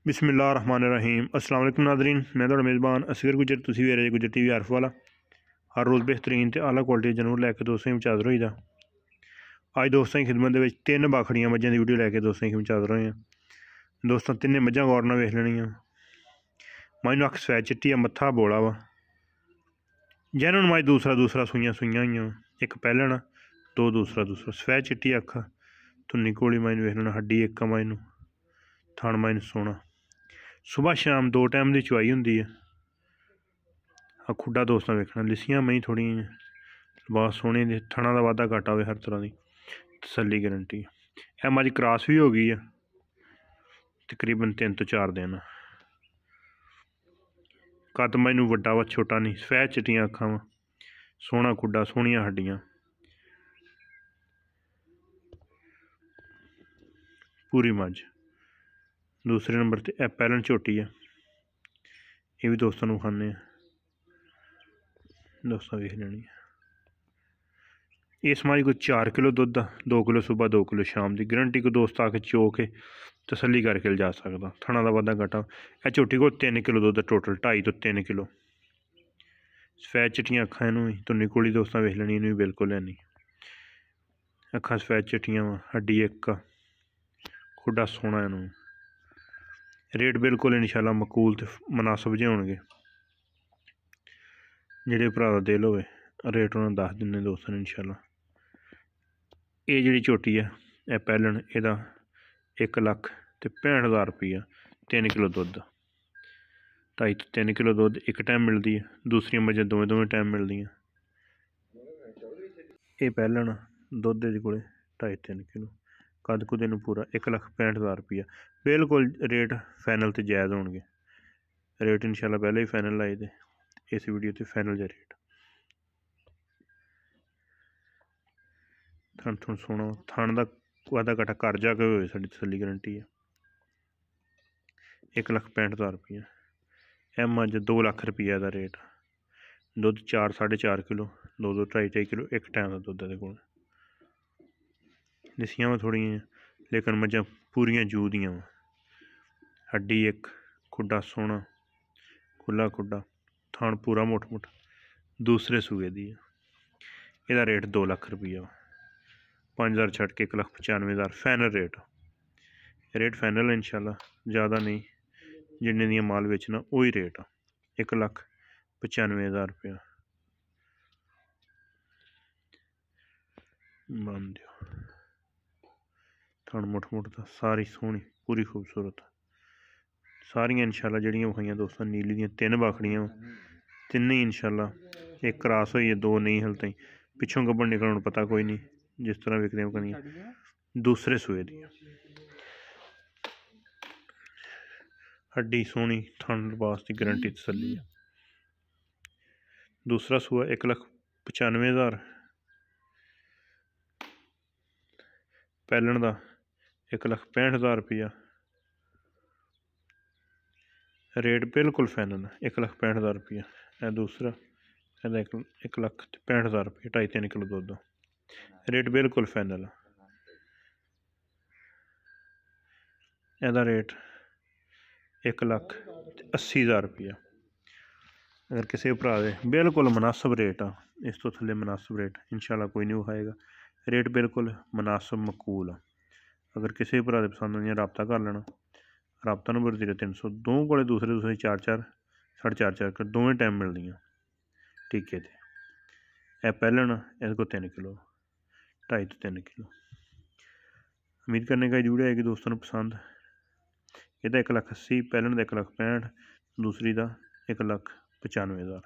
बिस्मिल्लाहिर्रहमानिर्रहीम। अस्सलाम वालेकुम नाज़रीन, मैं तुहाडा मेज़बान असगर गुजर। तुसीं वेख रहे गुजर टीवी आरफ वाला। हर रोज़ बेहतरीन तो आला क्वालिटी जानवर लैके दोस्तें गी हाज़र होई दा। अज दोस्तें की खिदमत दे तीन बाखड़ियां मज्झां की वीडियो लैके दोस्तें की हाज़र होए हैं। दोस्तों तिन्ने मज्झां गौर नाल वेख लैणियां। मझ अख सफैद चिट्टी आ, मत्था बोला वा। जैनून मझ दूसरा सूइयां होइयां। एक पैहलन दो दूसरा सफैद चिट्टी अख धुन्नी कोली मझ वेख लैना। हड्डी एक मझ नूं, थण मझ सोना। सुबह शाम दो टाइम की चवाई होंगी है। खुड्डा दोस्तों वेखना, लिस्सियां मई थोड़ी बहुत सोहनी दी, थणा का वाधा घाटा हो हर तरह की तसल्ली गारंटी। यह मझ क्रॉस भी हो गई है, तकरीबन 3 तो 4 दिन। कद मझ नूं वड्डा वा, छोटा नहीं। सफैद चिट्टियां अखां वा, सोहना खुड्डा, सोहनियां हड्डियां, पूरी मझ। दूसरे नंबर पर यह पैहलन झोटी है, ये भी दोस्तों नूं खाने दोस्तों वेख लेनी है। इस मझ कोई 4 किलो दुध, 2 किलो सुबह 2 किलो शाम की गारंटी। को दोस्त आके चो के तसल्ली करके जा सकता। थणा का वाधा घाटा। यह झोटी को 3 किलो दुध टोटल, 2.5 तो 3 किलो। सफैद चिट्टियां अखां इनू भी, धुन्नी कोली दोस्तों वेख लेनी, इनू भी बिल्कुल है नहीं। अखां सफैद चिट्टियां वा, हड्डी एक, खुड्डा सोना। इनू रेट बिल्कुल इंशाल्लाह मकूल तो मुनासब जे होणगे। जिहड़े भरा दा दिल होवे रेट उन्होंने दस दिने दोस्तों ने इंशाल्लाह। ये जिहड़ी झोटी है यह पैहलन, यदा 1,65,000 रुपया। 3 किलो दुध, 2.5 तो 3 किलो दुध एक टाइम मिलती है। दूसरी मझां दोवें टाइम मिलदियां। ये पैहलन दुध ये कोले 2.5-3 किलो। कद कुद इनू पूरा 1,65,000 रुपया। बिल्कुल रेट फाइनल तो जायज़ होणगे। रेट इंशाल्लाह पहले ही फाइनल लाए थे, इस वीडियो ते फाइनल जा रेट। थण थुण सोना, थण का वाधा घाटा घर जाके होए, साडी तसल्ली गारंटी है। 1,65,000 रुपया। यह मझ 2 लाख रुपया का रेट। दुध 4-4.5 किलो, 2-2, 2.5 किलो एक टाइम का दुध है। लिस्सियां वा थोड़ी, लेकिन मझां पूरियां जू दियां वा। हड्डी एक, खुड्डा सोना, खुला खुड्डा, थण पूरा मुठ। दूसरे सूए दी है। यदा रेट 2 लाख रुपया। 5,000 छड़ के 1,95,000 फाइनल रेट। रेट फाइनल है इंशाल्लाह, ज़्यादा नहीं। जिन्ने दियां माल बेचना वही रेट आ। 1,95,000 रुपया बन दियो। थण मुठ दा, सारी सोहनी पूरी खूबसूरत। सारियां इंशाल्लाह जड़ियां विखाइयां दोस्तों नीली दियां 3 बाखड़ियां, तिन्ने इंशाल्लाह। एक क्रॉस होई है, 2 नहीं हल ताईं। पिछों गब्बन निकलण पता कोई नहीं, जिस तरह विकदे कनियां। दूसरे सूए दी हड्डी सोहनी, थण लिबास की गारंटी तसल्ली है। दूसरा सूआ 1,95,000। पैहलन का 1,65,000 रुपया। रेट बिल्कुल फाइनल है, 1,65,000 रुपया। यह दूसरा 1,65,000 रुपया, 2.5-3 किलो दुध। रेट बिल्कुल फाइनल है। यदा रेट 1,80,000 रुपया। अगर किसी भरा दे बिल्कुल मुनासब रेट आ, इस तो थल्ले मुनासब रेट इंशाल्लाह कोई नहीं विखाएगा। रेट बिल्कुल मुनासब मकूल आ। अगर किसी भरा दे पसंद आइयां रबता कर लेना। रबता नंबर 0300। दो को दूसरे 4-4, 4.5 कर दोवें टाइम मिलदियां टीके ते। यह पैहलन इस को 3 किलो, 2.5 तो 3 किलो। उम्मीद करने का वीडियो आएगी दोस्तों ने पसंद। यदा 1,80,000, पैहलन का 1,65,000, दूसरी का 1,95,000।